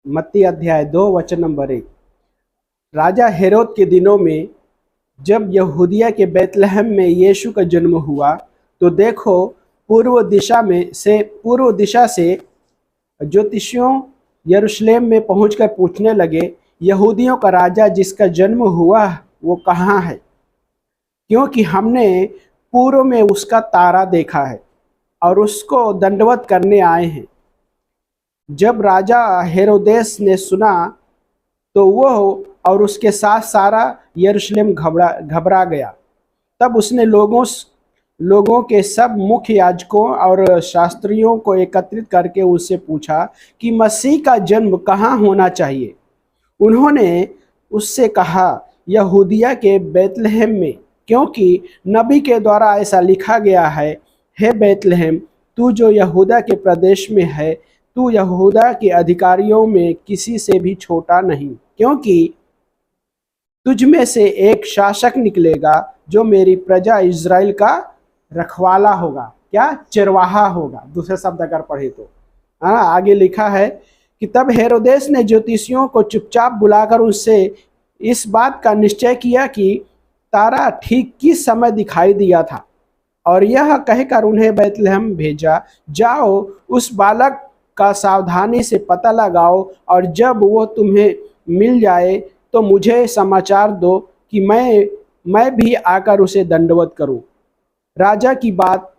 मत्ती अध्याय 2 वचन नंबर 1। राजा हेरोद के दिनों में जब यहूदिया के बैतलहम में यीशु का जन्म हुआ, तो देखो, पूर्व दिशा से ज्योतिषियों यरूशलेम में पहुंचकर पूछने लगे, यहूदियों का राजा जिसका जन्म हुआ वो कहाँ है? क्योंकि हमने पूर्व में उसका तारा देखा है और उसको दंडवत करने आए हैं। जब राजा हेरोदेस ने सुना, तो वह और उसके साथ सारा यरूशलेम घबरा गया। तब उसने लोगों के सब मुख्य याजकों और शास्त्रियों को एकत्रित करके उससे पूछा कि मसीह का जन्म कहाँ होना चाहिए। उन्होंने उससे कहा, यहूदिया के बैतलहम में, क्योंकि नबी के द्वारा ऐसा लिखा गया है, हे बैतलहम, तू जो यहूदा के प्रदेश में है, तू यहूदा के अधिकारियों में किसी से भी छोटा नहीं, क्योंकि तुझ में से एक शासक निकलेगा जो मेरी प्रजा इज़राइल का रखवाला होगा। क्या? चरवाहा होगा, दूसरे शब्द अगर पढ़े तो। हाँ, आगे लिखा है कि तब हेरोदेस ने ज्योतिषियों को चुपचाप बुलाकर उससे इस बात का निश्चय किया कि तारा ठीक किस समय दिखाई दिया था, और यह कहकर उन्हें बैतलहम भेजा, जाओ उस बालक का सावधानी से पता लगाओ, और जब वो तुम्हें मिल जाए तो मुझे समाचार दो कि मैं भी आकर उसे दंडवत करूं। राजा की बात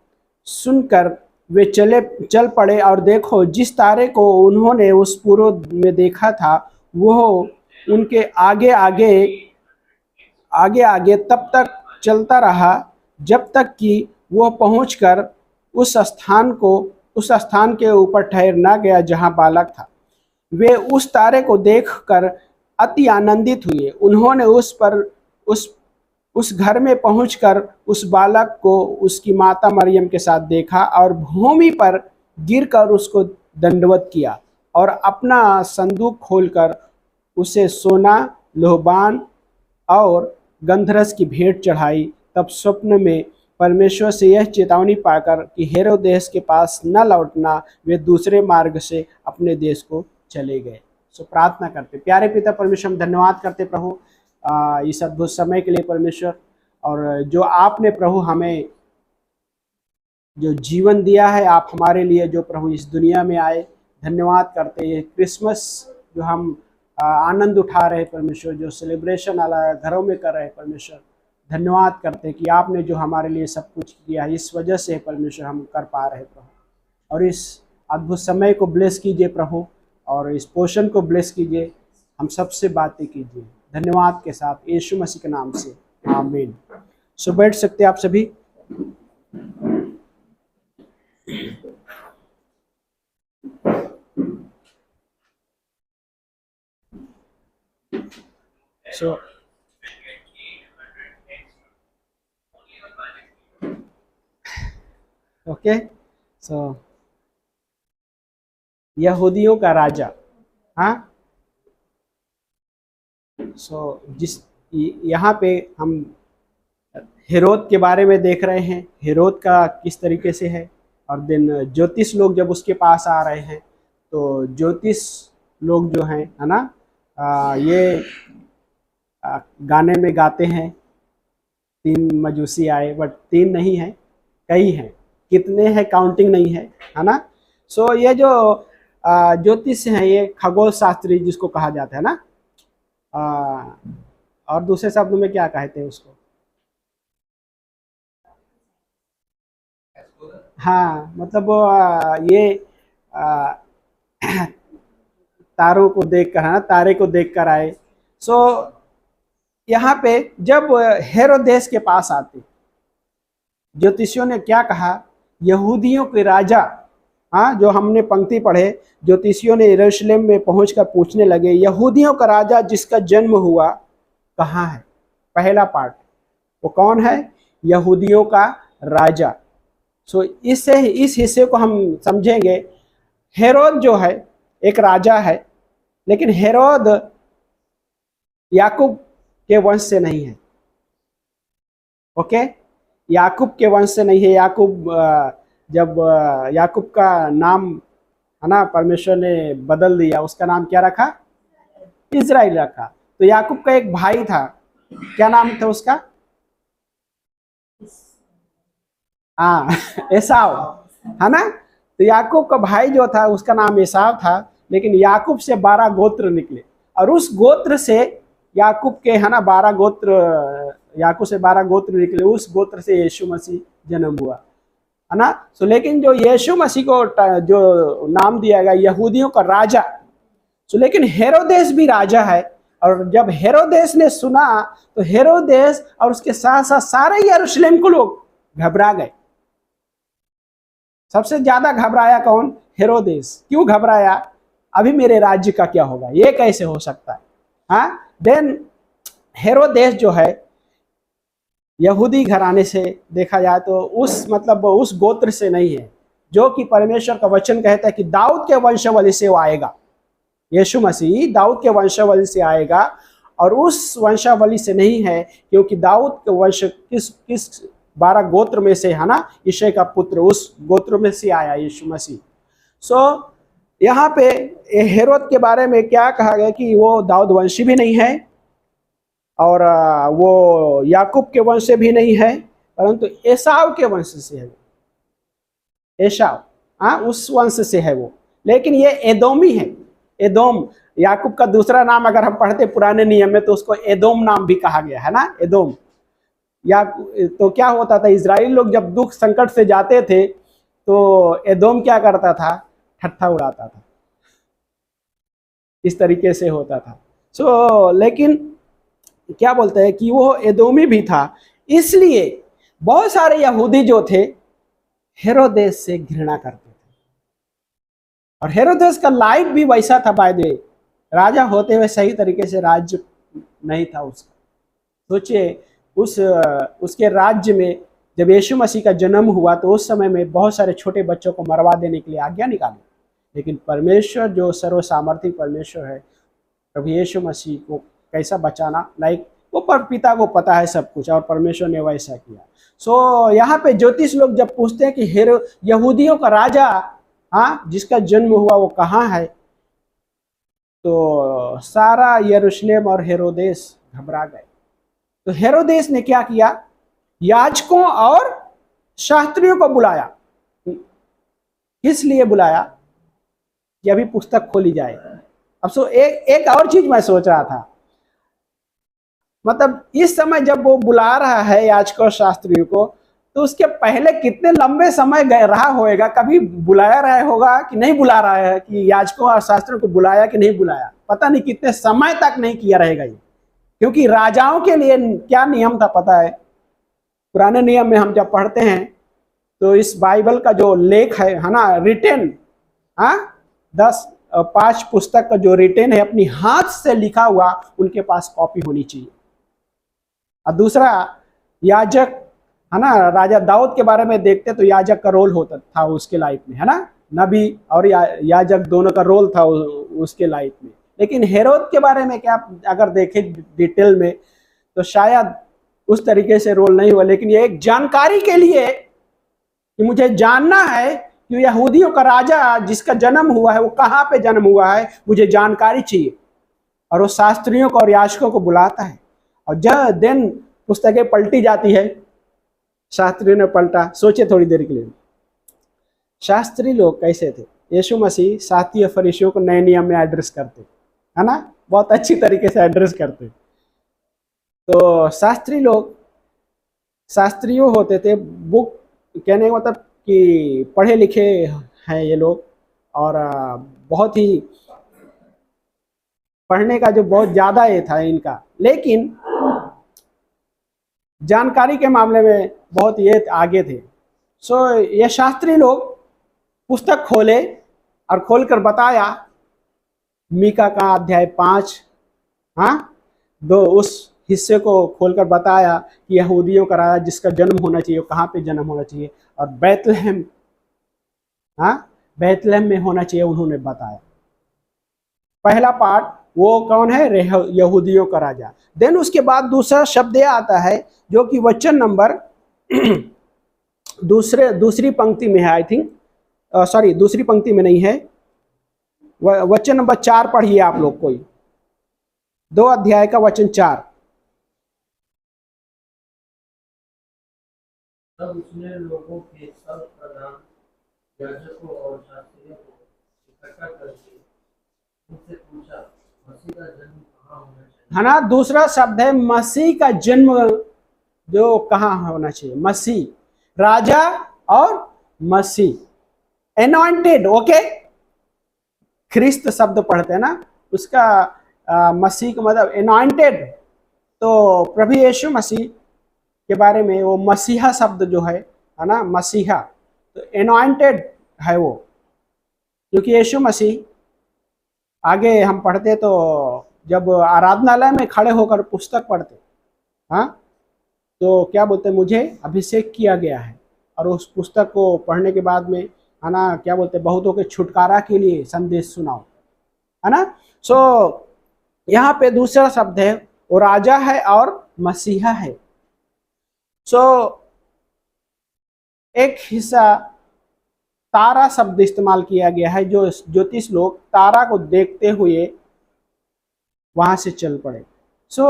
सुनकर वे चल पड़े, और देखो, जिस तारे को उन्होंने उस पूर्व में देखा था, वह उनके आगे आगे तब तक चलता रहा जब तक कि वह पहुंचकर उस स्थान के ऊपर ठहर ना गया जहां बालक था। वे उस तारे को देखकर अति आनंदित हुए। उन्होंने उस घर में पहुंचकर उस बालक को उसकी माता मरियम के साथ देखा और भूमि पर गिरकर उसको दंडवत किया, और अपना संदूक खोलकर उसे सोना, लोहबान और गंधरस की भेंट चढ़ाई। तब स्वप्न में परमेश्वर से यह चेतावनी पाकर कि हेरोदेस के पास न लौटना, वे दूसरे मार्ग से अपने देश को चले गए। सो प्रार्थना करते। प्यारे पिता परमेश्वर, हम धन्यवाद करते प्रभु इस अद्भुत समय के लिए परमेश्वर, और जो आपने प्रभु हमें जो जीवन दिया है, आप हमारे लिए जो प्रभु इस दुनिया में आए, धन्यवाद करते हैं। क्रिसमस जो हम आनंद उठा रहे परमेश्वर, जो सेलिब्रेशन वाला घरों में कर रहे हैं परमेश्वर, धन्यवाद करते हैं कि आपने जो हमारे लिए सब कुछ किया है, इस वजह से परमेश्वर हम कर पा रहे प्रभु। और इस अद्भुत समय को ब्लेस कीजिए प्रभु, और इस पोषण को ब्लेस कीजिए, हम सबसे बातें कीजिए धन्यवाद के साथ, यीशु मसीह के नाम से, आमीन। सो बैठ सकते हैं आप सभी। सो ओके, सो यहूदियों का राजा, हाँ। सो यहाँ पे हम हेरोद के बारे में देख रहे हैं, हेरोद का किस तरीके से है। और दिन ज्योतिष लोग जब उसके पास आ रहे हैं, तो ज्योतिष लोग जो हैं, है ना, ये गाने में गाते हैं, 3 मजूसी आए, बट 3 नहीं है, कई हैं, कितने हैं काउंटिंग नहीं है ना। सो ये जो ज्योतिष हैं, ये खगोल शास्त्री जिसको कहा जाता है ना, और दूसरे शब्दों में क्या कहते हैं उसको? हाँ, मतलब ये तारों को देखकर, है ना, तारे को देखकर आए। सो यहाँ पे जब हेरोदेस के पास आते, ज्योतिषियों ने क्या कहा? यहूदियों के राजा, हाँ, जो हमने पंक्ति पढ़े, ज्योतिषियों ने यरूशलेम में पहुंचकर पूछने लगे, यहूदियों का राजा जिसका जन्म हुआ कहाँ है? पहला पार्ट, वो कौन है? यहूदियों का राजा। सो इस हिस्से को हम समझेंगे। हेरोद जो है एक राजा है, लेकिन हेरोद याकूब के वंश से नहीं है। ओके, याकूब के वंश से नहीं है। याकूब, जब याकूब का नाम है ना, परमेश्वर ने बदल दिया, उसका नाम क्या रखा? इजराइल रखा। तो याकूब का एक भाई था, क्या नाम था उसका? हाँ एसाव, है ना। तो याकूब का भाई जो था उसका नाम एसाव था, लेकिन याकूब से 12 गोत्र निकले, और उस गोत्र से याकूब के, है ना, 12 गोत्र, याकूब से 12 गोत्र निकले, उस गोत्र से यीशु मसीह जन्म हुआ, है ना। सो लेकिन जो यीशु मसीह को जो नाम दिया गया यहूदियों का राजा, सो लेकिन हेरोदेस भी राजा है। और जब हेरोदेस ने सुना तो हेरोदेस और उसके साथ साथ सारे यरूशलेम को लोग घबरा गए। सबसे ज्यादा घबराया कौन? हेरोदेस। क्यों घबराया? अभी मेरे राज्य का क्या होगा, ये कैसे हो सकता है? हाँ, देन हेरोदेस जो है यहूदी घराने से देखा जाए तो उस मतलब उस गोत्र से नहीं है, जो कि परमेश्वर का वचन कहता है कि दाऊद के वंशावली से वो आएगा। यीशु मसीह दाऊद के वंशावली से आएगा, और उस वंशावली से नहीं है, क्योंकि दाऊद के वंश किस किस 12 गोत्र में से, है ना, यिशै का पुत्र उस गोत्र में से आया यीशु मसीह। सो यहाँ पे हेरोद के बारे में क्या कहा गया कि वो दाऊद वंशी भी नहीं है, और वो याकूब के वंश से भी नहीं है, परंतु एसाव के वंश से है। एसाव, हाँ, उस वंश से है वो, लेकिन ये एदोमी है। एदोम, याकूब का दूसरा नाम अगर हम पढ़ते पुराने नियम में तो उसको एदोम नाम भी कहा गया है ना, एदोम। या तो क्या होता था, इजराइल लोग जब दुख संकट से जाते थे तो एदोम क्या करता था? ठट्ठा उड़ाता था, इस तरीके से होता था। सो लेकिन क्या बोलते हैं कि वो एदोमी भी था, इसलिए बहुत सारे यहूदी जो थे हेरोदेस से घृणा करते थे। और हेरोदेस का लाइफ भी वैसा था, बाय द वे, राजा होते हुए सही तरीके से राज्य नहीं था उसका। सोचिए, उसके राज्य में जब यीशु मसीह का जन्म हुआ तो उस समय में बहुत सारे छोटे बच्चों को मरवा देने के लिए आज्ञा निकाली, लेकिन परमेश्वर जो सर्वसामर्थी परमेश्वर है, प्रभु यीशु मसीह को कैसा बचाना, लाइक वो पर पिता को पता है सब कुछ, और परमेश्वर ने वैसा किया। सो यहाँ पे ज्योतिष लोग जब पूछते हैं कि यहूदियों का राजा, हाँ, जिसका जन्म हुआ वो कहाँ है, तो सारा यरूशलेम और हेरोदेस घबरा गए। तो हेरोदेस ने क्या किया? याजकों और शास्त्रियों को बुलाया। किस लिए बुलाया? कि अभी पुस्तक खोली जाए। अब सो एक और चीज मैं सोच रहा था, मतलब इस समय जब वो बुला रहा है याजकों और शास्त्रियों को, तो उसके पहले कितने लंबे समय रहा होएगा, कभी बुलाया रहा होगा कि नहीं बुला रहा है, कि याजकों और शास्त्रियों को बुलाया कि नहीं बुलाया, पता नहीं कितने समय तक नहीं किया रहेगा ये। क्योंकि राजाओं के लिए क्या नियम था पता है? पुराने नियम में हम जब पढ़ते हैं तो इस बाइबल का जो लेख है ना, रिटेन, हाँ, 5 पुस्तक का जो रिटेन है, अपनी हाथ से लिखा हुआ, उनके पास कॉपी होनी चाहिए। और दूसरा, याजक, है ना, राजा दाऊद के बारे में देखते तो याजक का रोल होता था उसके लाइफ में, है ना, नबी और याजक दोनों का रोल था उसके लाइफ में। लेकिन हेरोद के बारे में क्या अगर देखें डिटेल में तो शायद उस तरीके से रोल नहीं हुआ, लेकिन ये एक जानकारी के लिए कि मुझे जानना है कि यहूदियों का राजा जिसका जन्म हुआ है वो कहाँ पे जन्म हुआ है, मुझे जानकारी चाहिए। और वो शास्त्रियों को और याजकों को बुलाता है, और जब दिन पुस्तकें पलटी जाती है, शास्त्रियों ने पलटा। सोचे थोड़ी देर के लिए, शास्त्री लोग कैसे थे? यीशु मसीह शास्त्रीय फरीसियों को नए नियम में एड्रेस करते, है ना, बहुत अच्छी तरीके से एड्रेस करते। तो शास्त्री लोग शास्त्रियों होते थे, बुक कहने का मतलब कि पढ़े लिखे हैं ये लोग, और बहुत ही पढ़ने का जो बहुत ज़्यादा ये था इनका, लेकिन जानकारी के मामले में बहुत ये आगे थे। सो ये शास्त्री लोग पुस्तक खोले और खोलकर बताया, मीका का अध्याय 5, हाँ, 2, उस हिस्से को खोलकर बताया कि यहूदियों का राजा जिसका जन्म होना चाहिए, कहाँ पे जन्म होना चाहिए, और बैतलहम, हाँ, बैतलहम में होना चाहिए, उन्होंने बताया। पहला पार्ट वो कौन है? यहूदियों का राजा। देन उसके बाद दूसरा शब्द आता है जो कि वचन नंबर दूसरी पंक्ति में है, आई थिंक, सॉरी, दूसरी पंक्ति में नहीं है, वचन नंबर 4 पढ़िए आप लोग कोई, 2 अध्याय का वचन 4। तब उसने लोगों के सब प्रधान याजकों और शास्त्रियों को इकट्ठा करके उनसे पूछा, मसीह का जन्म कहाँ होना चाहिए? है ना, दूसरा शब्द है मसीह का जन्म जो कहाँ होना चाहिए। मसीह, राजा और मसीह, एनॉइंटेड। ओके, ख्रिस्त शब्द पढ़ते हैं ना, उसका मसीह का मतलब एनॉइंटेड। तो प्रभु यीशु मसीह के बारे में वो मसीहा शब्द जो है ना, मसीहा, तो एनॉइंटेड है वो, क्योंकि यीशु मसीह, आगे हम पढ़ते तो जब आराधनालय में खड़े होकर पुस्तक पढ़ते, हाँ, तो क्या बोलते, मुझे अभिषेक किया गया है, और उस पुस्तक को पढ़ने के बाद में, है ना, क्या बोलते, बहुतों के छुटकारा के लिए संदेश सुनाओ, है ना। सो यहाँ पे दूसरा शब्द है, वो राजा है और मसीहा है। सो एक हिस्सा तारा शब्द इस्तेमाल किया गया है, जो ज्योतिष लोग तारा को देखते हुए वहां से चल पड़े। सो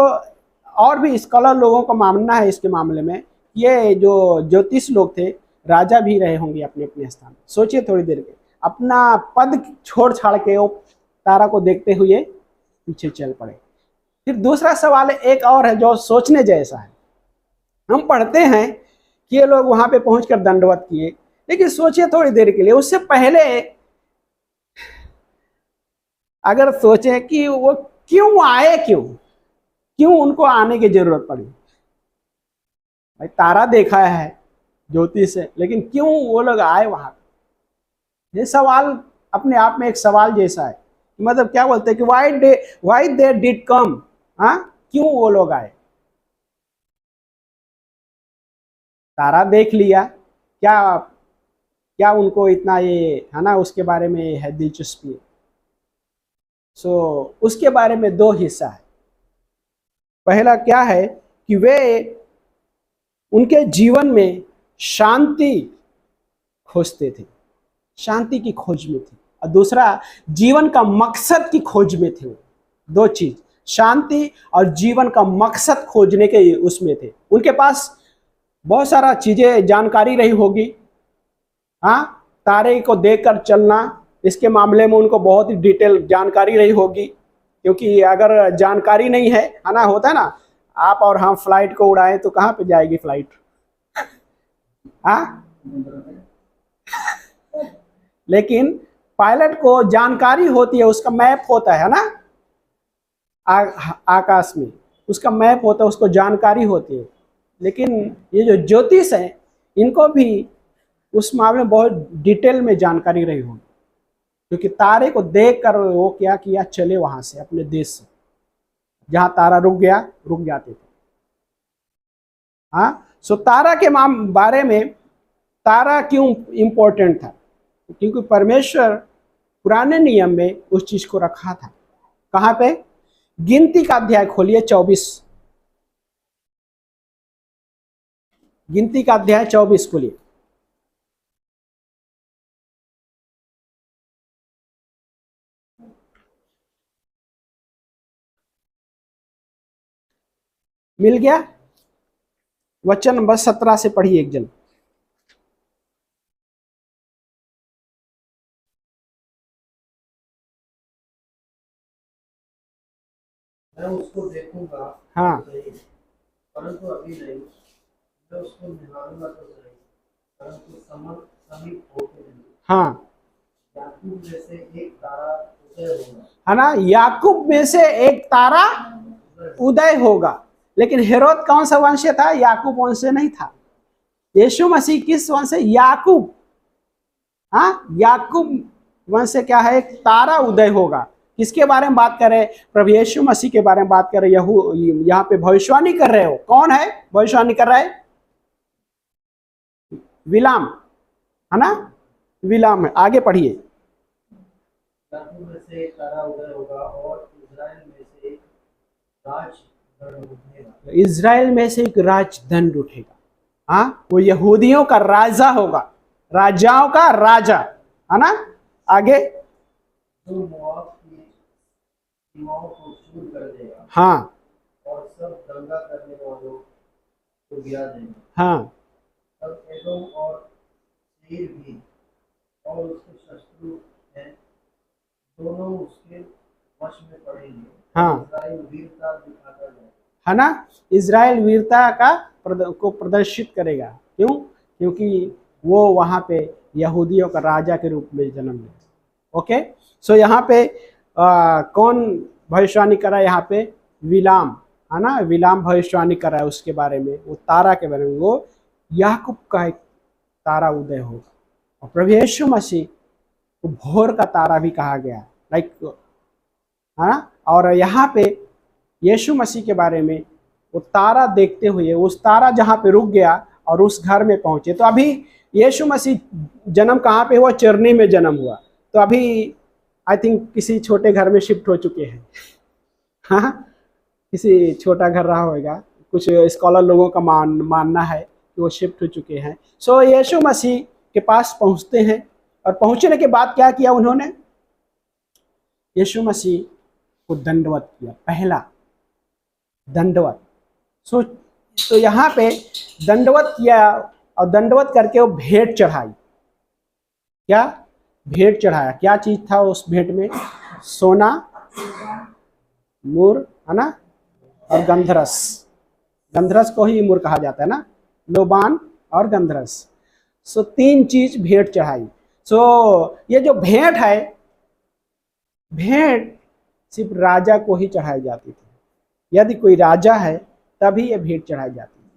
और भी स्कॉलर लोगों का मानना है इसके मामले में, ये जो ज्योतिष लोग थे, राजा भी रहे होंगे अपने अपने स्थान। सोचिए थोड़ी देर के, अपना पद छोड़ छाड़ के वो तारा को देखते हुए पीछे चल पड़े। फिर दूसरा सवाल एक और है जो सोचने जैसा है। हम पढ़ते हैं कि ये लोग वहां पे पहुंचकर दंडवत किए, लेकिन सोचिए थोड़ी देर के लिए, उससे पहले अगर सोचे कि वो क्यों आए, क्यों उनको आने की जरूरत पड़ी। भाई तारा देखा है ज्योतिष से, लेकिन क्यों वो लोग आए वहां? ये सवाल अपने आप में एक सवाल जैसा है। मतलब क्या बोलते हैं कि वाई दे डिड कम, हाँ, क्यों वो लोग आए? तारा देख लिया, क्या क्या उनको इतना ये, है ना, उसके बारे में है दिलचस्पी। सो उसके बारे में 2 हिस्सा है। पहला क्या है कि वे उनके जीवन में शांति खोजते थे, शांति की खोज में थे, और दूसरा जीवन का मकसद की खोज में थे। 2 चीज, शांति और जीवन का मकसद खोजने के उसमें थे। उनके पास बहुत सारा चीजें जानकारी रही होगी, हाँ, तारे को देखकर चलना, इसके मामले में उनको बहुत ही डिटेल जानकारी रही होगी, क्योंकि अगर जानकारी नहीं है ना, होता है ना, आप और हम फ्लाइट को उड़ाएं तो कहाँ पे जाएगी फ्लाइट, हाँ, लेकिन पायलट को जानकारी होती है, उसका मैप होता है ना, आकाश में उसका मैप होता है, उसको जानकारी होती है। लेकिन ये जो ज्योतिष है, इनको भी उस मामले में बहुत डिटेल में जानकारी रही होगी, क्योंकि तारे को देखकर वो क्या किया, चले वहां से, अपने देश से, जहां तारा रुक गया रुक जाते थे। हाँ, सो तारा के बारे में, तारा क्यों इंपॉर्टेंट था? क्योंकि परमेश्वर पुराने नियम में उस चीज को रखा था। कहां पे? गिनती का अध्याय खोलिए 24, गिनती का अध्याय 24 खोलिए। मिल गया? वचन नंबर 17 से पढ़िए एक जन। मैं उसको देखूंगा, हाँ, परंतु अभी नहीं। मैं उसको निहारूंगा तो सही, परंतु समीप होके नहीं। हाँ, याकूब में से एक तारा उदय होगा, है ना, याकूब में से एक तारा उदय होगा। लेकिन हेरोद कौन सा वंश था? याकूब वंश से नहीं था। यीशु मसीह किस वंश से? याकूब। हाँ, याकूब वंश से क्या है? एक तारा उदय होगा। किसके बारे में बात कर रहे हैं? प्रभु यीशु मसीह के बारे में बात कर रहे हैं। यहाँ पे भविष्यवाणी कर रहे हो। कौन है भविष्यवाणी कर रहा है? विलाम, है ना, विलाम है। आगे पढ़िए। याकूब में से एक तारा उदय होगा और इस्राएल में से एक राजदंड उठेगा। इस्राएल में से एक राजदंड उठेगा। हाँ, वो यहूदियों का राजा होगा, राजाओं का राजा, है ना। आगे, तो मोआब की सीमाओं को चूर कर देगा हाँ और सब दंगा करने वालों को गिरा देगा। हाँ तब एदोम और सेईर भी और उसके शत्रु हैं, दोनों उसके वश में पड़ेंगे। हाँ इस्राएल वीरता दिखाता जाएगा। है ना। इज़राइल वीरता का को प्रदर्शित करेगा। क्यों? क्योंकि वो वहाँ पे यहूदियों का राजा के रूप में जन्म लेगा। ओके, सो यहाँ पे कौन भविष्यवाणी करा? यहाँ पे विलाम, है ना। विलाम भविष्यवाणी करा है उसके बारे में, वो तारा के बारे में। वो याकूब का एक तारा उदय होगा। और प्रभु यीशु मसीह को भोर का तारा भी कहा गया, लाइक, है ना। और यहाँ पे यीशु मसीह के बारे में वो तारा देखते हुए, उस तारा जहाँ पे रुक गया और उस घर में पहुंचे। तो अभी यीशु मसीह जन्म कहाँ पे हुआ? चरनी में जन्म हुआ। तो अभी आई थिंक किसी छोटे घर में शिफ्ट हो चुके हैं। हाँ, किसी छोटा घर रहा होगा। कुछ स्कॉलर लोगों का मानना है कि वो शिफ्ट हो चुके हैं। सो यीशु मसीह के पास पहुंचते हैं, और पहुंचने के बाद क्या किया उन्होंने? यीशु मसीह को दंडवत किया, पहला दंडवत। सो तो यहाँ पे दंडवत किया, और दंडवत करके वो भेंट चढ़ाई। क्या भेंट चढ़ाया? क्या चीज था उस भेंट में? सोना, मूर, है ना, और गंधरस। गंधरस को ही मूर कहा जाता है ना, लोबान और गंधरस। सो तीन चीज भेंट चढ़ाई। सो ये जो भेंट है, भेंट सिर्फ राजा को ही चढ़ाई जाती थी। यदि कोई राजा है तभी ये भेंट चढ़ाई जाती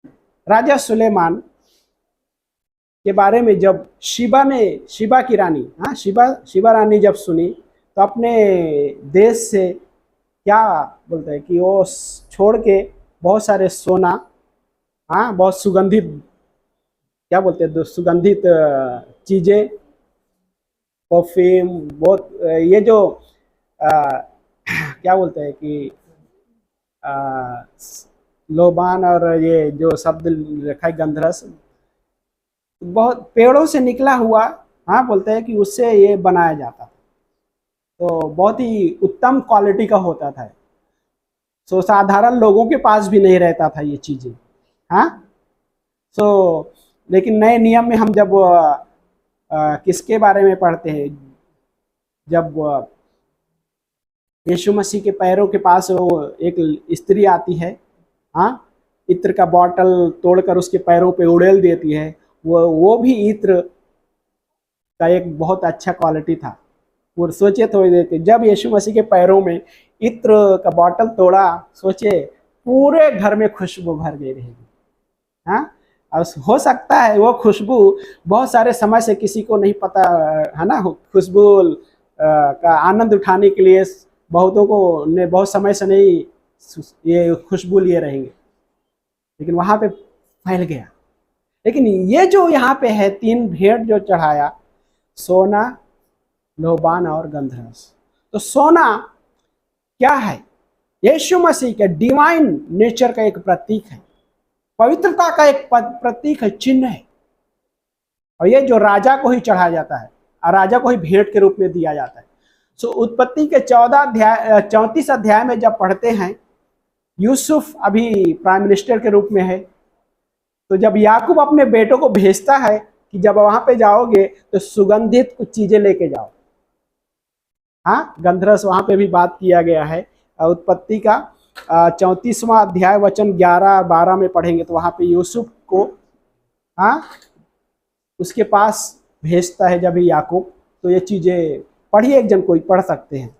है। राजा सुलेमान के बारे में जब शिबा की रानी, हाँ, शिबा रानी जब सुनी, तो अपने देश से क्या बोलते हैं कि वो छोड़ के बहुत सारे सोना, हाँ, बहुत सुगंधित, क्या बोलते हैं, सुगंधित चीजें, परफ्यूम, बहुत ये जो क्या बोलते हैं कि लोबान, और ये जो शब्द रखा है गंधरस, बहुत पेड़ों से निकला हुआ, हाँ, बोलते हैं कि उससे ये बनाया जाता था। तो बहुत ही उत्तम क्वालिटी का होता था। सो साधारण लोगों के पास भी नहीं रहता था ये चीजें, हाँ। सो लेकिन नए नियम में हम जब किसके बारे में पढ़ते हैं? जब यीशु मसीह के पैरों के पास वो एक स्त्री आती है, हाँ, इत्र का बॉटल तोड़कर उसके पैरों पे उड़ेल देती है। वो भी इत्र का एक बहुत अच्छा क्वालिटी था। वो सोचे थोड़ी देर के, जब यीशु मसीह के पैरों में इत्र का बॉटल तोड़ा, सोचे पूरे घर में खुशबू भर गई रहेगी, हाँ। और हो सकता है वो खुशबू बहुत सारे समय से किसी को नहीं पता, है ना। खुशबू का आनंद उठाने के लिए बहुतों को ने बहुत समय से नहीं ये खुशबू लिए रहेंगे, लेकिन वहां पे फैल गया। लेकिन ये जो यहाँ पे है, तीन भेंट जो चढ़ाया, सोना, लोबान और गंधरस। तो सोना क्या है? यीशु मसीह के डिवाइन नेचर का एक प्रतीक है, पवित्रता का एक प्रतीक है, चिन्ह है। और ये जो राजा को ही चढ़ाया जाता है, और राजा को ही भेंट के रूप में दिया जाता है। सो उत्पत्ति के 34 अध्याय में जब पढ़ते हैं, यूसुफ अभी प्राइम मिनिस्टर के रूप में है। तो जब याकूब अपने बेटों को भेजता है कि जब वहां पे जाओगे तो सुगंधित कुछ चीजें लेके जाओ, हाँ, गंधरस वहां पे भी बात किया गया है। उत्पत्ति का 34वां अध्याय वचन 11-12 में पढ़ेंगे, तो वहां पे यूसुफ को, हाँ, उसके पास भेजता है जब याकूब। तो ये चीजें पढ़िए, एक जन कोई पढ़ सकते हैं।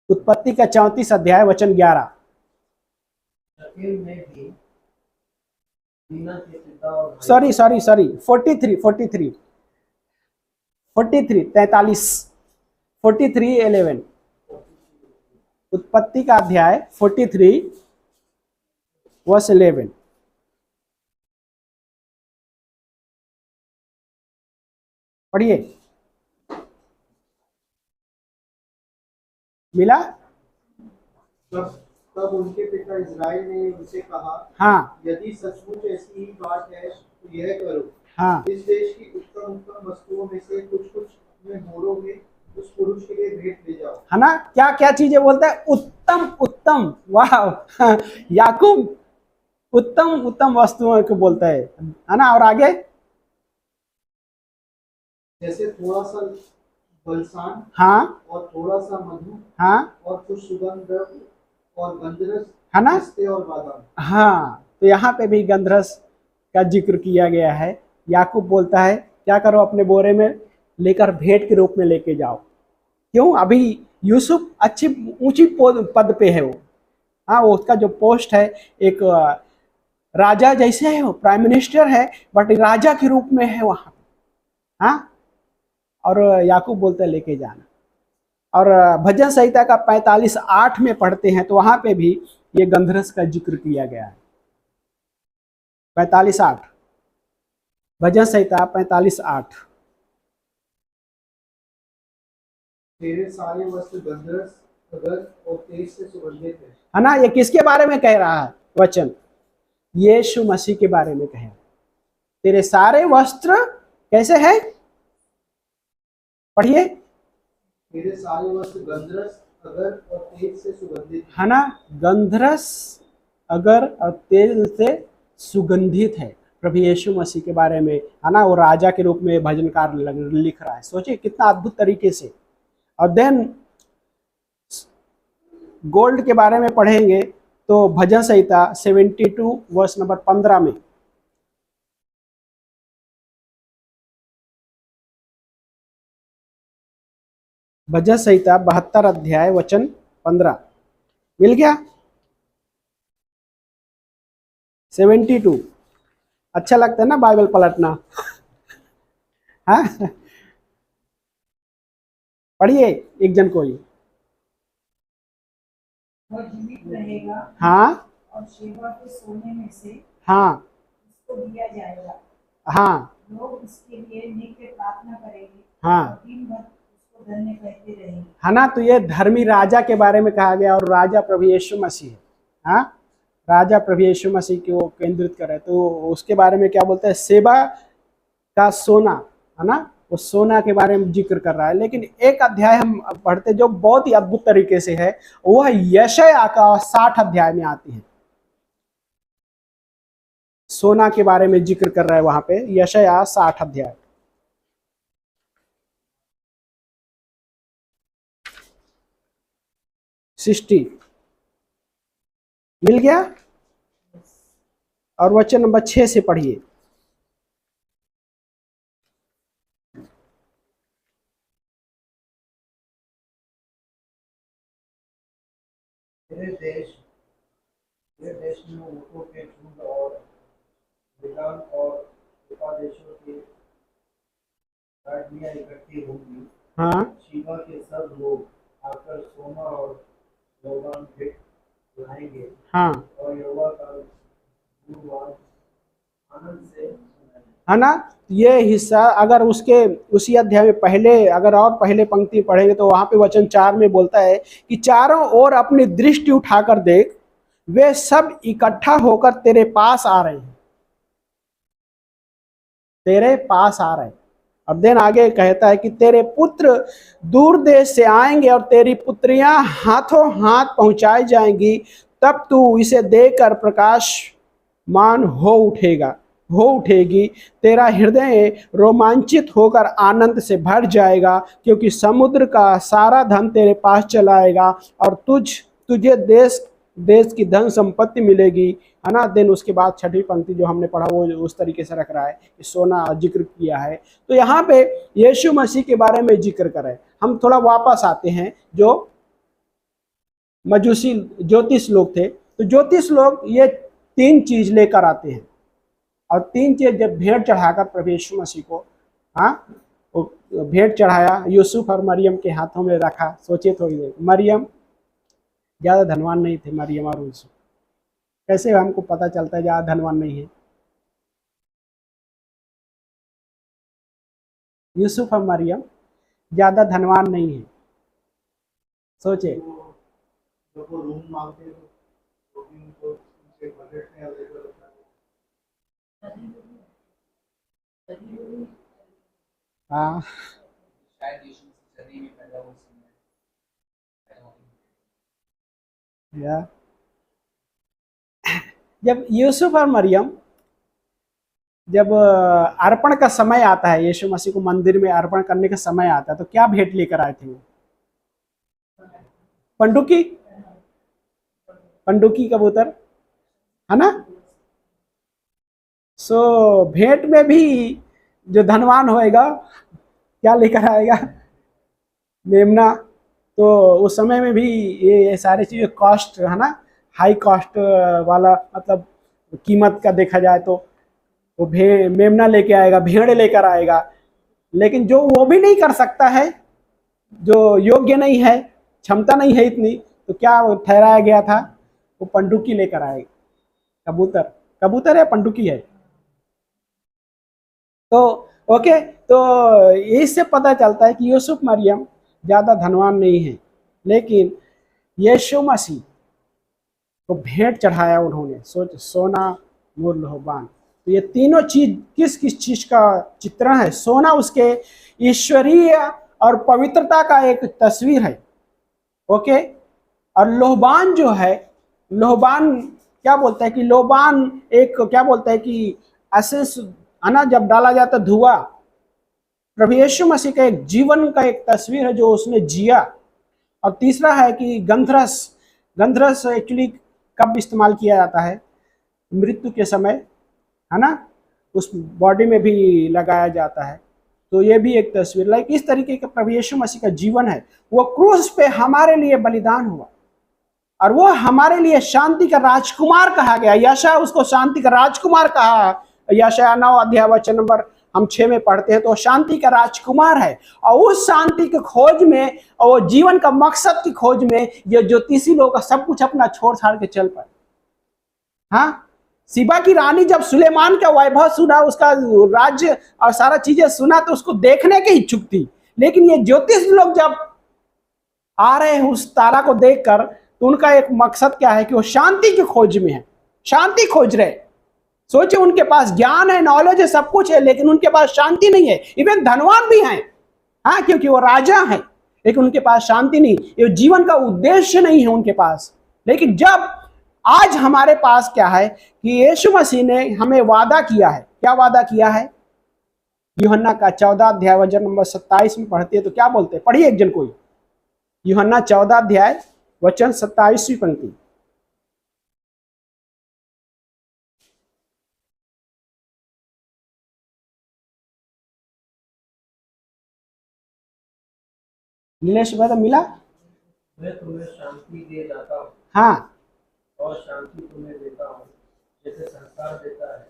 उत्पत्ति का 34 अध्याय वचन 11। शकेम में भी दीना के पिता और भाई सॉरी 43 43:11। उत्पत्ति का अध्याय 43 वर्स 11। पढ़िए। मिला? तब उनके पिता इस्राएल ने उनसे कहा, हाँ, यदि सचमुच ऐसी ही बात है यह करो, हाँ इस देश की उत्तम उत्तम वस्तुओं में से कुछ कुछ अपने घोड़ों में उस पुरुष के लिए भेंट ले जाओ। है ना, क्या क्या चीजें बोलता है, उत्तम उत्तम, वाह याकूब उत्तम उत्तम वस्तुओं को बोलता है ना। और आगे, जैसे थोड़ा सा बलसान हाँ और थोड़ा सा मधु हाँ और कुछ सुगंध द्रव्य और गंधरस, है ना, पिस्ते और बादाम। हाँ। तो यहाँ पे भी गंधरस का जिक्र किया गया है। याकूब बोलता है क्या करो, अपने बोरे में लेकर भेंट के रूप में लेके जाओ। क्यों, अभी यूसुफ अच्छी ऊंची पद पे है वो, हाँ वो उसका जो पोस्ट है एक राजा जैसे है, वो प्राइम मिनिस्टर है बट राजा के रूप में है वहां, हाँ। और याकूब बोलते हैं लेके जाना। और भजन संहिता का 45:8 में पढ़ते हैं तो वहां पे भी ये गंधरस का जिक्र किया गया है। 45:8, भजन संहिता 45:8। तेरे सारे वस्त्र गंधरस, अगर और तेज से सुगंधित है ना, ये किसके बारे में कह रहा है वचन, यीशु मसीह के बारे में कहे। तेरे सारे वस्त्र कैसे है, पढ़िए। तेरे सारे वस्त्र गंधरस, अगर और तेज से सुगंधित है ना, गंधरस अगर और तेल से सुगंधित है। प्रभु यीशु मसीह के बारे में, है ना, वो राजा के रूप में भजनकार लिख रहा है। सोचिए कितना अद्भुत तरीके से। और देन गोल्ड के बारे में पढ़ेंगे तो भजन संहिता 72 वर्स नंबर 15 में, भजन संहिता 72 अध्याय वचन 15, मिल गया 72। अच्छा लगता है ना बाइबल पलटना हाँ, पढ़िए एक जन कोई। वह जीवित रहेगा हाँ और शेबा के सोने में से हाँ उसको दिया जाएगा। हाँ लोग उसके लिए नित्य प्रार्थना करेंगे हाँ, और दिन भर उसको धन्य कहते रहेंगे। है ना। तो ये धर्मी राजा के बारे में कहा गया और राजा प्रभु यीशु मसीह है। हाँ, राजा प्रभु यीशु मसीह को केंद्रित कर रहे, तो उसके बारे में क्या बोलते हैं, सेवा का सोना, है ना, वो सोना के बारे में जिक्र कर रहा है। लेकिन एक अध्याय हम पढ़ते जो बहुत ही अद्भुत तरीके से है, वह यशायाह का 60 अध्याय में आती है। सोना के बारे में जिक्र कर रहा है वहां पे, यशायाह 60 अध्याय। सृष्टि मिल गया। और वचन नंबर 6 से पढ़िए। तेरे देश में ऊँटों के झुंड और विद्वान और उपादेशों की गाड़ियाँ इकट्ठी होंगी। हाँ शिवा के सब लोग आकर सोना और लोबान भेंट लाएंगे हाँ, और यहोवा का गुणगान आनंद से सुनाएंगे। है ना। ये हिस्सा अगर उसके उसी अध्याय में पहले, अगर और पहले पंक्ति पढ़ेंगे तो वहां पे वचन 4 में बोलता है कि चारों ओर अपनी दृष्टि उठाकर देख, वे सब इकट्ठा होकर तेरे पास आ रहे हैं, तेरे पास आ रहे हैं। और देन आगे कहता है कि तेरे पुत्र दूर देश से आएंगे और तेरी पुत्रियां हाथों हाथ पहुंचाई जाएंगी, तब तू इसे देखकर प्रकाशमान हो उठेगी। तेरा हृदय रोमांचित होकर आनंद से भर जाएगा, क्योंकि समुद्र का सारा धन तेरे पास चला आएगा और तुझे देश देश की धन संपत्ति मिलेगी, है ना। देन उसके बाद छठी पंक्ति जो हमने पढ़ा वो उस तरीके से रख रहा है कि सोना जिक्र किया है। तो यहाँ पे यीशु मसीह के बारे में जिक्र कर रहे हैं। हम थोड़ा वापस आते हैं, जो मजूसी ज्योतिष लोग थे, तो ज्योतिष लोग ये 3 चीज लेकर आते हैं और 3 चीज जब भेंट चढ़ाकर प्रभु यीशु मसीह को, हाँ, वो भेंट चढ़ाया, यूसुफ और मरियम के हाथों में रखा। सोचिए थोड़ी देर, मरियम ज्यादा धनवान नहीं थे, मरियम और यूसुफ, कैसे हमको पता चलता है ज्यादा धनवान नहीं है। यूसुफ और मरियम ज्यादा धनवान नहीं है, सोचे। जब वो रूम मांगते हैं तो भी उनको उनके बजट में अवेलेबल होता है। हाँ, शायद यीशु मसीह जर्नी में पैदा हुए समय पैदा हुए। या जब यूसुफ और मरियम जब अर्पण का समय आता है, यीशु मसीह को मंदिर में अर्पण करने का समय आता है, तो क्या भेंट लेकर आए थे वो? पंडुकी, पंडुकी कबूतर, है ना। सो भेंट में भी जो धनवान होएगा क्या लेकर आएगा? मेमना। तो उस समय में भी ये सारी चीजें कॉस्ट, है ना, हाई कॉस्ट वाला, मतलब कीमत का देखा जाए तो वो मेमना लेके आएगा, भेड़ लेकर आएगा। लेकिन जो वो भी नहीं कर सकता है, जो योग्य नहीं है, क्षमता नहीं है इतनी, तो क्या ठहराया गया था? वो पंडुकी लेकर आएगा, कबूतर। कबूतर है, पंडुकी है। तो ओके, तो इससे पता चलता है कि यूसुफ मरियम ज़्यादा धनवान नहीं है, लेकिन यीशु मसीह को भेंट चढ़ाया उन्होंने। सोच, सोना, मोर, लोहबान। तो ये तीनों चीज किस किस चीज का चित्रण है? सोना उसके ईश्वरीय और पवित्रता का एक तस्वीर है, ओके। और लोहबान जो है, लोहबान क्या बोलता है कि लोहबान एक क्या बोलता है कि ऐसे, है ना, जब डाला जाता धुआं, प्रभु यीशु मसीह का एक जीवन का एक तस्वीर है जो उसने जिया। और तीसरा है कि गंधरस। गंधरस एक्चुअली कब इस्तेमाल किया जाता है? मृत्यु के समय, है ना, उस बॉडी में भी लगाया जाता है। तो ये भी एक तस्वीर, लाइक इस तरीके का प्रभु यीशु मसीह का जीवन है। वो क्रूस पे हमारे लिए बलिदान हुआ और वो हमारे लिए शांति का राजकुमार कहा गया। यशायाह उसको शांति का राजकुमार कहा। यशायाह 9 अध्याय वचन नंबर हम 6 में पढ़ते हैं, तो शांति का राजकुमार है। और उस शांति की खोज में और वो जीवन का मकसद की खोज में ये ज्योतिषी लोग सब कुछ अपना छोड़ छाड़ के चल पाए। हाँ, सीबा की रानी जब सुलेमान का वैभव सुना, उसका राज्य और सारा चीजें सुना, तो उसको देखने के इच्छुक थी। लेकिन ये ज्योतिष लोग जब आ रहे हैं उस तारा को देखकर, तो उनका एक मकसद क्या है कि वो शांति की खोज में है, शांति खोज रहे। सोचिए, उनके पास ज्ञान है, नॉलेज है, सब कुछ है, लेकिन उनके पास शांति नहीं है। इवन धनवान भी हैं, हाँ, क्योंकि वो राजा हैं, लेकिन उनके पास शांति नहीं। ये जीवन का उद्देश्य नहीं है उनके पास। लेकिन जब आज हमारे पास क्या है कि यीशु मसीह ने हमें वादा किया है। क्या वादा किया है? यूहन्ना का 14 अध्याय वचन नंबर 27 में पढ़ते हैं तो क्या बोलते हैं? पढ़िए एक जन कोई। यूहन्ना 14 अध्याय वचन 27वीं पंक्ति। नीलेश भाई मिला? मैं तुम्हें शांति दे जाता हूँ, हाँ, और शांति तुम्हें देता हूँ, जैसे संसार देता है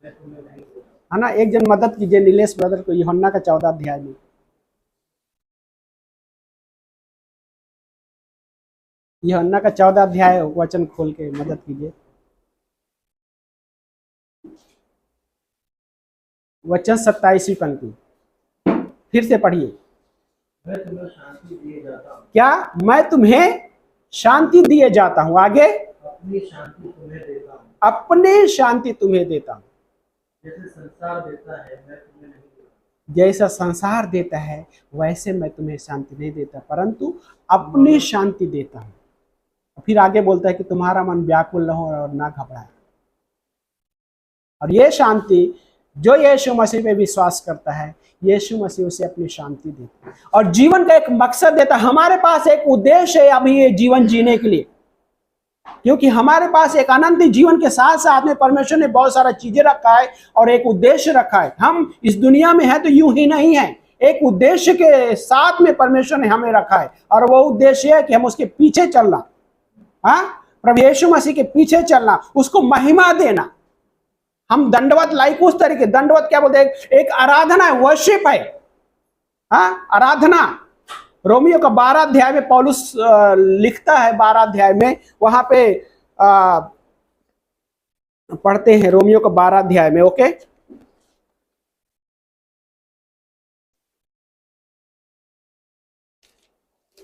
मैं तुम्हें नहीं देता। है ना। एक जन मदद कीजिए नीलेश ब्रदर को यूहन्ना का 14 अध्याय में। यूहन्ना का 14 अध्याय वचन खोल के मदद कीजिए। वचन 27वीं पंक्ति फिर से पढ़िए। मैं तुम्हें शांति दिए जाता हूँ। क्या? मैं तुम्हें शांति दिए जाता हूँ। आगे, अपनी शांति तुम्हें देता हूँ, अपने शांति तुम्हें देता हूँ। जैसे संसार देता है मैं तुम्हें नहीं देता। जैसा संसार देता है वैसे मैं तुम्हें शांति नहीं देता, परंतु अपनी शांति देता हूँ। फिर आगे बोलता है कि तुम्हारा मन व्याकुल न हो और ना घबराए। और ये शांति जो यीशु मसीह पे विश्वास करता है, यीशु मसीह उसे अपनी शांति देता है और जीवन का एक मकसद देता है। हमारे पास एक उद्देश्य है अभी ये जीवन जीने के लिए, क्योंकि हमारे पास एक अनंत जीवन के साथ साथ में परमेश्वर ने बहुत सारा चीजें रखा है और एक उद्देश्य रखा है। हम इस दुनिया में हैं तो यूं ही नहीं है, एक उद्देश्य के साथ में परमेश्वर ने हमें रखा है। और वो उद्देश्य है कि हम उसके पीछे चलना, हाँ, प्रभु यीशु मसीह के पीछे चलना, उसको महिमा देना। हम दंडवत, लाइक उस तरीके, दंडवत क्या बोलते हैं? एक आराधना है, वर्शिप है, हाँ, आराधना। रोमियो का 12 अध्याय में पौलुस लिखता है, 12 अध्याय में, वहां पे पढ़ते हैं रोमियो का 12 अध्याय में, ओके।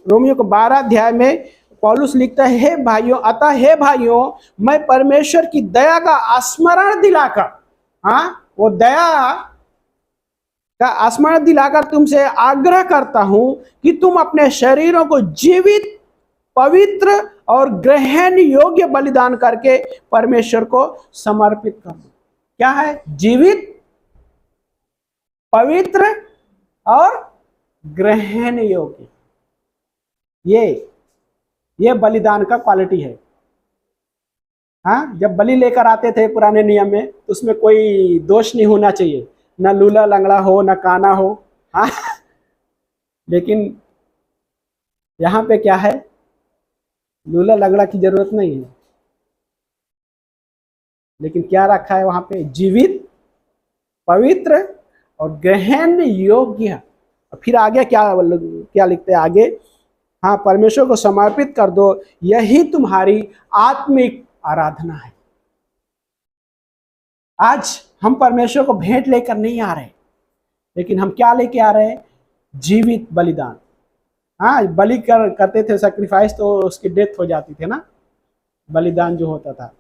रोमियो का 12 अध्याय में पौलुस लिखता है, हे भाइयों, अतः हे भाइयों, मैं परमेश्वर की दया का स्मरण दिलाकर, हाँ, वो दया का स्मरण दिलाकर तुमसे आग्रह करता हूं कि तुम अपने शरीरों को जीवित, पवित्र और ग्रहण योग्य बलिदान करके परमेश्वर को समर्पित कर दो। क्या है? जीवित, पवित्र और ग्रहण योग्य। ये बलिदान का क्वालिटी है। हाँ, जब बलि लेकर आते थे पुराने नियम में, तो उसमें कोई दोष नहीं होना चाहिए, ना लूला लंगड़ा हो, ना काना हो। हाँ, लेकिन यहां पे क्या है? लूला लंगड़ा की जरूरत नहीं है, लेकिन क्या रखा है वहां पे? जीवित, पवित्र और ग्रहण योग्य। फिर आगे क्या लिखते हैं आगे? हाँ, परमेश्वर को समर्पित कर दो, यही तुम्हारी आत्मिक आराधना है। आज हम परमेश्वर को भेंट लेकर नहीं आ रहे, लेकिन हम क्या लेके आ रहे हैं? जीवित बलिदान। हाँ, बलि करते थे सैक्रिफाइस, तो उसकी डेथ हो जाती थी ना, बलिदान जो होता था।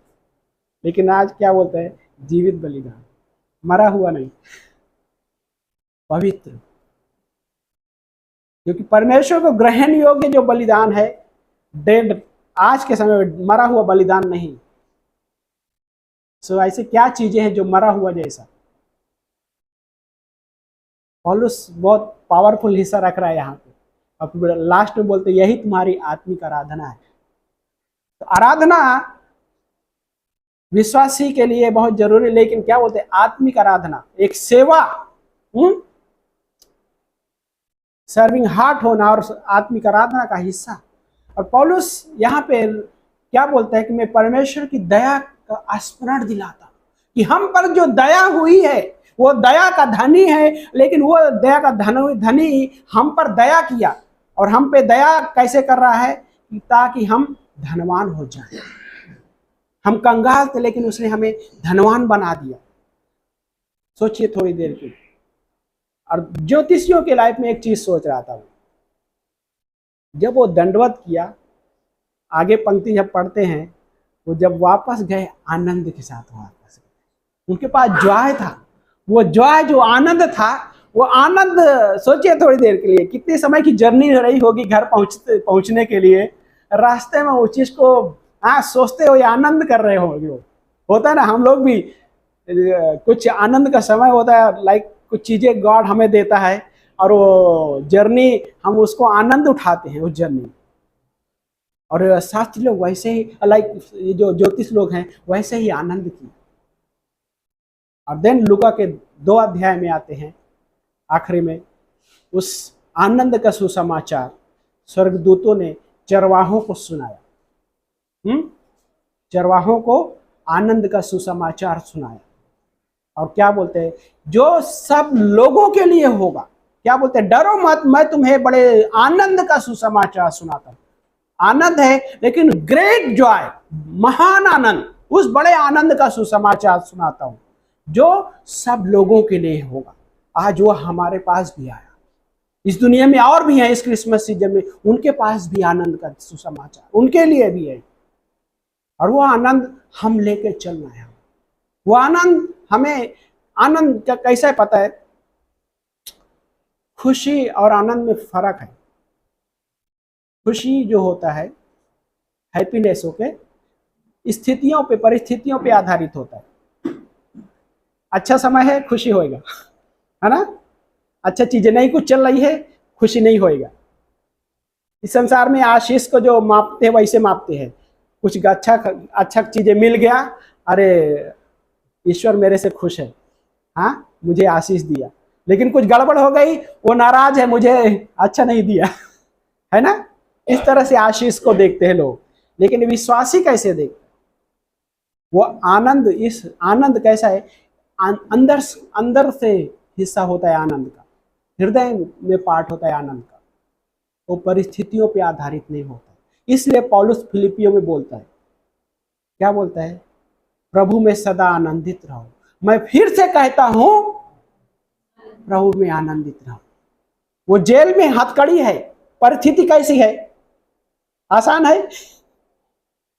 लेकिन आज क्या बोलते हैं? जीवित बलिदान, मरा हुआ नहीं, पवित्र। क्योंकि परमेश्वर को ग्रहण योग्य जो बलिदान है, डेड, आज के समय में मरा हुआ बलिदान नहीं। सो ऐसे क्या चीजें हैं जो मरा हुआ जैसा? पौलुस बहुत पावरफुल हिस्सा रख रहा है यहाँ पे। अब लास्ट में बोलते यही तुम्हारी आत्मिक आराधना है। तो आराधना विश्वासी के लिए बहुत जरूरी, लेकिन क्या बोलते हैं? आत्मिक आराधना, एक सेवा, सर्विंग हार्ट होना और आत्मिक आराधना का हिस्सा। और पौलुस यहाँ पे क्या बोलता है कि मैं परमेश्वर की दया का स्मरण दिलाता हूं कि हम पर जो दया हुई है वो दया का धनी है, लेकिन वो दया का धनी हम पर दया किया। और हम पे दया कैसे कर रहा है? ताकि हम धनवान हो जाएं। हम कंगाल थे, लेकिन उसने हमें धनवान बना दिया। सोचिए थोड़ी देर के। और ज्योतिषियों के लाइफ में एक चीज सोच रहा था, जब वो दंडवत किया, आगे पंक्ति जब पढ़ते हैं, वो जब वापस गए आनंद के साथ वापस गए। उनके पास जॉय था, वो जॉय जो आनंद था, वो आनंद, सोचिए थोड़ी देर के लिए कितने समय की जर्नी रही होगी घर पहुंचने के लिए। रास्ते में वो चीज को सोचते हुए आनंद कर रहे होंगे। होता है ना, हम लोग भी कुछ आनंद का समय होता है, लाइक कुछ चीजें गॉड हमें देता है, और वो जर्नी हम उसको आनंद उठाते हैं उस जर्नी। और शास्त्री लोग वैसे ही, लाइक ये जो ज्योतिष लोग हैं, वैसे ही आनंद की। और देन लूका के 2 अध्याय में आते हैं, आखिरी में उस आनंद का सुसमाचार स्वर्गदूतों ने चरवाहों को सुनाया। चरवाहों को आनंद का सुसमाचार सुनाया। और क्या बोलते हैं? जो सब लोगों के लिए होगा। क्या बोलते हैं? डरो मत, मैं तुम्हें बड़े आनंद का सुसमाचार सुनाता हूं। आनंद है, लेकिन ग्रेट जॉय, महान आनंद, उस बड़े आनंद का सुसमाचार सुनाता हूं जो सब लोगों के लिए होगा। आज वो हमारे पास भी आया। इस दुनिया में और भी है, इस क्रिसमस सीजन में उनके पास भी आनंद का सुसमाचार उनके लिए भी है। और वो आनंद हम लेके चलना है। वो आनंद हमें, आनंद का कैसा है पता है? खुशी और आनंद में फर्क है। खुशी जो होता है, हैप्पीनेस होके स्थितियों पे, परिस्थितियों पे आधारित होता है। अच्छा समय है, खुशी होएगा, है ना? अच्छा चीजें नहीं कुछ चल रही है, खुशी नहीं होएगा। इस संसार में आशीष को जो मापते हैं वैसे मापते हैं। कुछ अच्छा चीजें मिल गया, अरे ईश्वर मेरे से खुश है, हाँ मुझे आशीष दिया। लेकिन कुछ गड़बड़ हो गई, वो नाराज है, मुझे अच्छा नहीं दिया, है ना? इस तरह से आशीष को देखते हैं लोग। लेकिन विश्वासी कैसे देखते? वो आनंद, इस आनंद कैसा है? अंदर से हिस्सा होता है आनंद का, हृदय में पार्ट होता है आनंद का। वो परिस्थितियों पे आधारित नहीं होता। इसलिए पौलुस फिलिपियों में बोलता है, क्या बोलता है? प्रभु में सदा आनंदित रहो। मैं फिर से कहता हूं, प्रभु में आनंदित रहो। वो जेल में हथकड़ी है, परिस्थिति कैसी है? आसान है?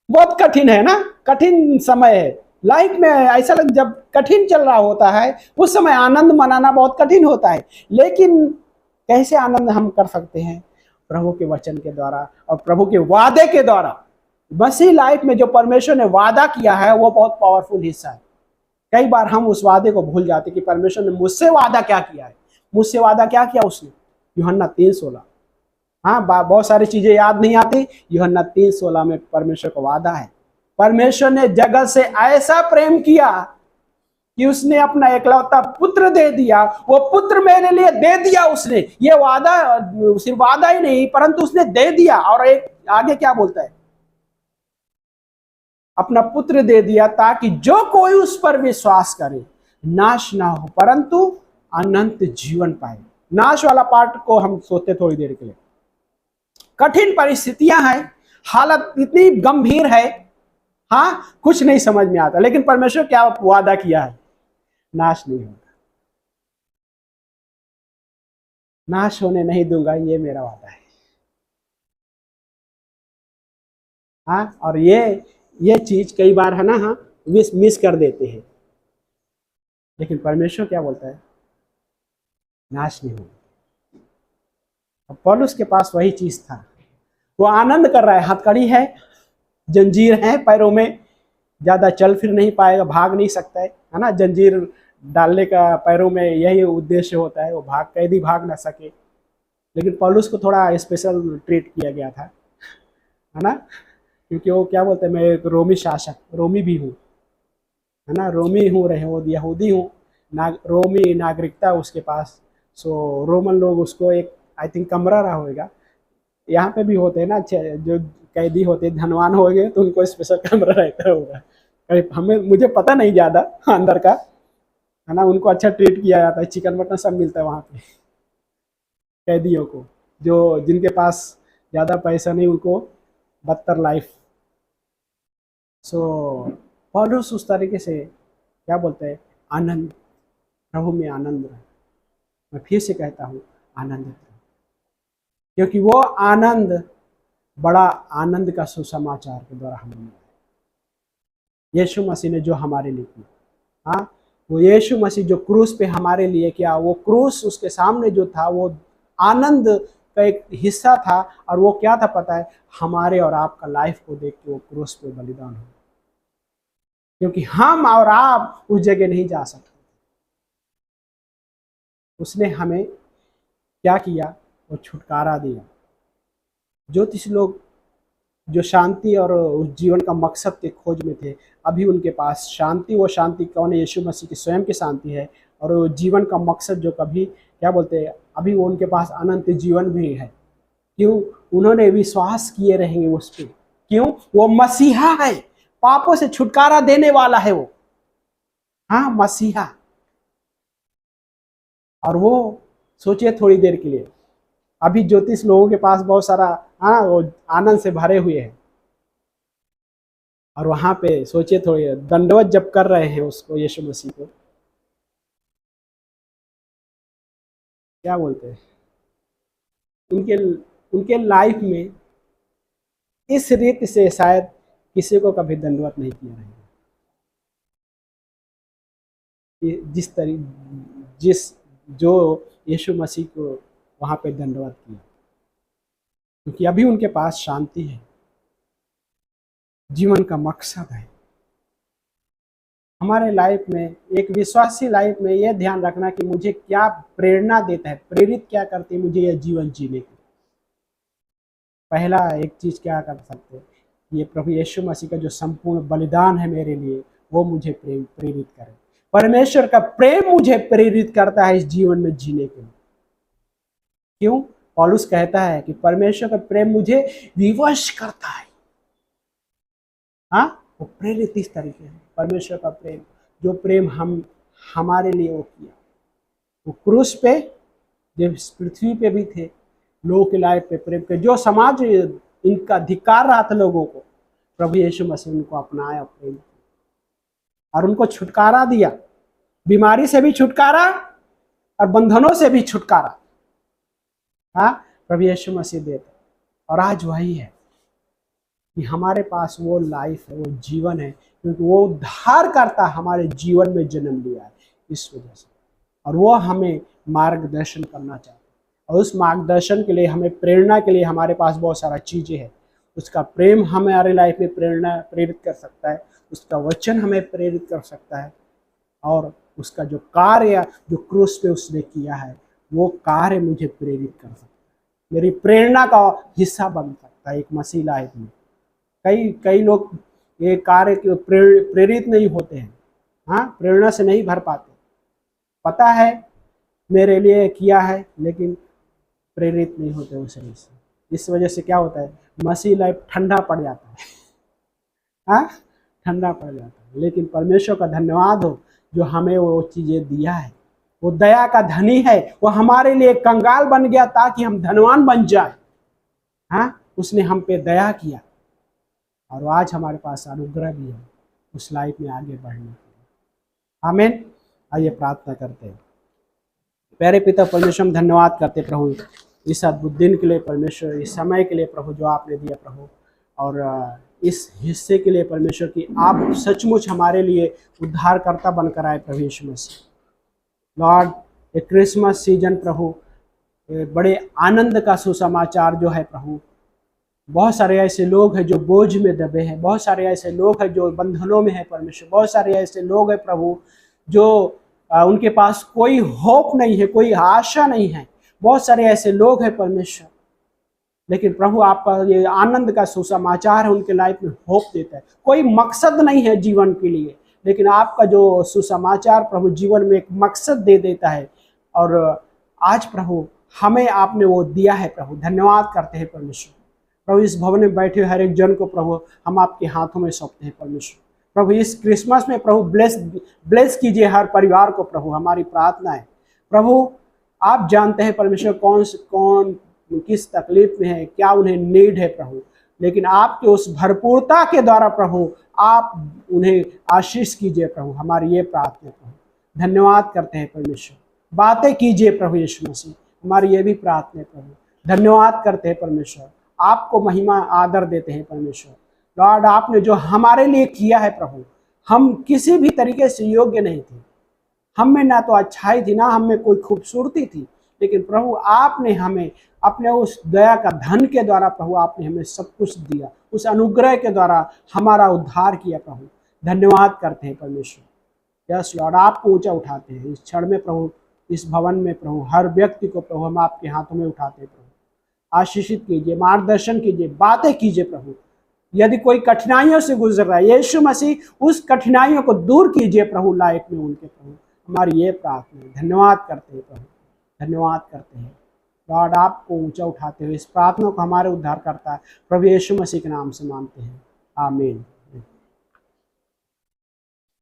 बहुत कठिन है ना, कठिन समय है। लाइफ में ऐसा लग, जब कठिन चल रहा होता है उस समय आनंद मनाना बहुत कठिन होता है, लेकिन कैसे आनंद हम कर सकते हैं? प्रभु के वचन के द्वारा और प्रभु के वादे के द्वारा। मसीह लाइफ में जो परमेश्वर ने वादा किया है वो बहुत पावरफुल हिस्सा है। कई बार हम उस वादे को भूल जाते कि परमेश्वर ने मुझसे वादा क्या किया है। मुझसे वादा क्या किया उसने? यूहन्ना 3:16। हाँ, बहुत सारी चीजें याद नहीं आती। यूहन्ना 3:16 में परमेश्वर का वादा है। परमेश्वर ने जगत से ऐसा प्रेम किया कि उसने अपना एकलौता पुत्र दे दिया। वो पुत्र मेरे लिए दे दिया उसने। ये वादा सिर्फ वादा ही नहीं, परंतु उसने दे दिया। और एक आगे क्या बोलता है? अपना पुत्र दे दिया ताकि जो कोई उस पर विश्वास करे नाश ना हो परंतु अनंत जीवन पाए। नाश वाला पार्ट को हम सोचते थोड़ी देर के लिए। कठिन परिस्थितियां हैं, हालत इतनी गंभीर है, हाँ, कुछ नहीं समझ में आता, लेकिन परमेश्वर क्या वादा किया है? नाश नहीं होगा, नाश होने नहीं दूंगा, ये मेरा वादा है। हाँ, और ये चीज कई बार है ना, हाँ, मिस कर देते हैं, लेकिन परमेश्वर क्या बोलता है? नाश नहीं होगा। अब पौलुस के पास वही चीज था। वो आनंद कर रहा है, हथकड़ी है, जंजीर है पैरों में, ज्यादा चल फिर नहीं पाएगा, भाग नहीं सकता है ना। जंजीर डालने का पैरों में यही उद्देश्य होता है, वो कैदी भाग ना सके। लेकिन पौलुस को थोड़ा स्पेशल ट्रीट किया गया था, है ना, क्योंकि वो क्या बोलते हैं, मैं एक रोमी शासक, रोमी भी हूँ, है ना, रोमी हूँ, रहे वो यहूदी हूँ, रोमी नागरिकता उसके पास। सो रोमन लोग उसको एक आई थिंक कमरा रहा होगा। यहाँ पे भी होते हैं ना जो कैदी होते हैं, धनवान हो गए तो उनको स्पेशल कमरा रहता होगा। हमें मुझे पता नहीं ज़्यादा अंदर का, है ना। उनको अच्छा ट्रीट किया जाता है, चिकन मटन सब मिलता है वहाँ पे कैदियों को। जो जिनके पास ज़्यादा पैसा नहीं उनको बदतर लाइफ। सो पौलुस उस तरीके से क्या बोलते हैं? आनंद, प्रभु में आनंद रहे। मैं फिर से कहता हूँ, आनंद, क्योंकि वो आनंद बड़ा आनंद का सुसमाचार के द्वारा हमें मिला। यीशु मसीह ने जो हमारे लिए किया, हाँ, वो यीशु मसीह जो क्रूस पे हमारे लिए किया, वो क्रूस उसके सामने जो था वो आनंद का एक हिस्सा था। और वो क्या था पता है? हमारे और आपका लाइफ को देख के वो क्रूस पे बलिदान हो, क्योंकि हम और आप उस जगह नहीं जा सकते। उसने हमें क्या किया? वो छुटकारा दिया। ज्योतिष लोग जो शांति और उस जीवन का मकसद के खोज में थे, अभी उनके पास शांति, वो शांति कौन है? यीशु मसीह की स्वयं की शांति है। और वो जीवन का मकसद जो कभी क्या बोलते हैं, अभी वो उनके पास अनंत जीवन भी है। क्यों? उन्होंने विश्वास किए रहेंगे उस पर। क्यों? वो मसीहा है, पापों से छुटकारा देने वाला है वो, हाँ, मसीहा। और वो सोचिए थोड़ी देर के लिए, अभी ज्योतिष लोगों के पास बहुत सारा, हाँ, वो आनंद से भरे हुए हैं, और वहां पे सोचिए थोड़ी दंडवत जब कर रहे हैं उसको, यीशु मसीह को, क्या बोलते हैं? उनके लाइफ में इस रीति से शायद किसी को कभी दंडवत नहीं किया रहेगा, जो यीशु मसीह को वहां पे दंडवत किया, क्योंकि अभी उनके पास शांति है, जीवन का मकसद है। हमारे लाइफ में, एक विश्वासी लाइफ में, यह ध्यान रखना कि मुझे क्या प्रेरणा देता है, प्रेरित क्या करती है मुझे यह जीवन जीने की। पहला एक चीज क्या कर सकते हैं? ये प्रभु यीशु मसीह का जो संपूर्ण बलिदान है मेरे लिए, वो मुझे प्रेरित करे। परमेश्वर का प्रेम मुझे प्रेरित करता है इस जीवन में जीने के लिए। क्यों? पौलुस कहता है कि परमेश्वर का प्रेम मुझे विवश करता है। हाँ, वो प्रेरित इस तरीके है। परमेश्वर का प्रेम, जो प्रेम हमारे लिए वो किया, वो क्रूस पे, जब पृथ्वी पे भी थे, लोगों के लाइफ पे प्रेम के, जो समाज इनका धिक्कार रहा था लोगों को, प्रभु यीशु मसीह उनको अपनाया, प्रेम किया और उनको छुटकारा दिया। बीमारी से भी छुटकारा और बंधनों से भी छुटकारा, हाँ, प्रभु यीशु मसीह देता। और आज वही है कि हमारे पास वो लाइफ है, वो जीवन है, क्योंकि वो उद्धारकर्ता हमारे जीवन में जन्म लिया है इस वजह से, और वो हमें मार्गदर्शन करना चाहता है। और उस मार्गदर्शन के लिए, हमें प्रेरणा के लिए हमारे पास बहुत सारा चीज़ें हैं। उसका प्रेम हमारे लाइफ में प्रेरित कर सकता है, उसका वचन हमें प्रेरित कर सकता है, और उसका जो कार्य जो क्रूस पे उसने किया है वो कार्य मुझे प्रेरित कर सकता है, मेरी प्रेरणा का हिस्सा बन सकता है एक मसीह लाइफ में। कई लोग ये कार्य के प्रेरित नहीं होते हैं, हाँ, प्रेरणा से नहीं भर पाते। पता है मेरे लिए किया है, लेकिन प्रेरित नहीं होते उस शरीर से। इस वजह से क्या होता है, मसीह लाइफ ठंडा पड़ जाता है, हाँ, ठंडा पड़ जाता है। लेकिन परमेश्वर का धन्यवाद हो जो हमें वो चीज़ें दिया है। वो दया का धनी है, वो हमारे लिए कंगाल बन गया ताकि हम धनवान बन जाए। हाँ, उसने हम पे दया किया, और आज हमारे पास अनुग्रह भी है उस लाइफ में आगे बढ़ने के लिए। आमीन। आइए प्रार्थना करते हैं। प्यारे पिता परमेश्वर, हम धन्यवाद करते प्रभु इस अद्भुत दिन के लिए, परमेश्वर इस समय के लिए प्रभु जो आपने दिया प्रभु, और इस हिस्से के लिए परमेश्वर की आप सचमुच हमारे लिए उद्धारकर्ता बनकर आए प्रभु यीशु मसीह। लॉर्ड, ये क्रिसमस सीजन प्रभु बड़े आनंद का सुसमाचार जो है प्रभु, बहुत सारे ऐसे लोग हैं जो बोझ में दबे हैं, बहुत सारे ऐसे लोग हैं जो बंधनों में हैं परमेश्वर, बहुत सारे ऐसे लोग हैं प्रभु जो उनके पास कोई होप नहीं है, कोई आशा नहीं है, बहुत सारे ऐसे लोग हैं परमेश्वर। लेकिन प्रभु आपका ये आनंद का सुसमाचार है उनके लाइफ में होप देता है। कोई मकसद नहीं है जीवन के लिए, लेकिन आपका जो सुसमाचार प्रभु जीवन में एक मकसद दे देता है, और आज प्रभु हमें आपने वो दिया है प्रभु। धन्यवाद करते हैं परमेश्वर। प्रभु इस भवन में बैठे हर एक जन को प्रभु हम आपके हाथों में सौंपते हैं परमेश्वर। प्रभु इस क्रिसमस में प्रभु ब्लेस कीजिए हर परिवार को प्रभु, हमारी प्रार्थना है प्रभु। आप जानते हैं परमेश्वर कौन किस तकलीफ में है, क्या उन्हें नीड है प्रभु, लेकिन आपके उस भरपूरता के द्वारा प्रभु आप उन्हें आशीष कीजिए प्रभु, हमारी ये प्रार्थना प्रभु। धन्यवाद करते हैं परमेश्वर, बातें कीजिए प्रभु यीशु मसीह, हमारी ये भी प्रार्थना है प्रभु। धन्यवाद करते हैं परमेश्वर, आपको महिमा आदर देते हैं परमेश्वर। लॉर्ड, आपने जो हमारे लिए किया है प्रभु, हम किसी भी तरीके से योग्य नहीं थे, हम में ना तो अच्छाई थी, ना हम में कोई खूबसूरती थी, लेकिन प्रभु आपने हमें अपने उस दया का धन के द्वारा प्रभु आपने हमें सब कुछ दिया, उस अनुग्रह के द्वारा हमारा उद्धार किया प्रभु। धन्यवाद करते हैं परमेश्वर। यस लॉर्ड, आपको ऊंचा उठाते हैं इस क्षण में प्रभु, इस भवन में प्रभु हर व्यक्ति को प्रभु हम आपके हाथों में उठाते हैं प्रभु। आशीषित कीजिए, मार्गदर्शन कीजिए, बातें कीजिए प्रभु। यदि कोई कठिनाइयों से गुजर रहा है, यीशु मसीह उस कठिनाइयों को दूर कीजिए प्रभु लाइफ में उनके प्रभु, हमारी ये प्रार्थना है। धन्यवाद करते हैं प्रभु, धन्यवाद करते हैं लॉर्ड, आपको ऊंचा उठाते हुए इस प्रार्थना को हमारे उद्धार करता है प्रभु यीशु मसीह के नाम से मांगते हैं, आमीन।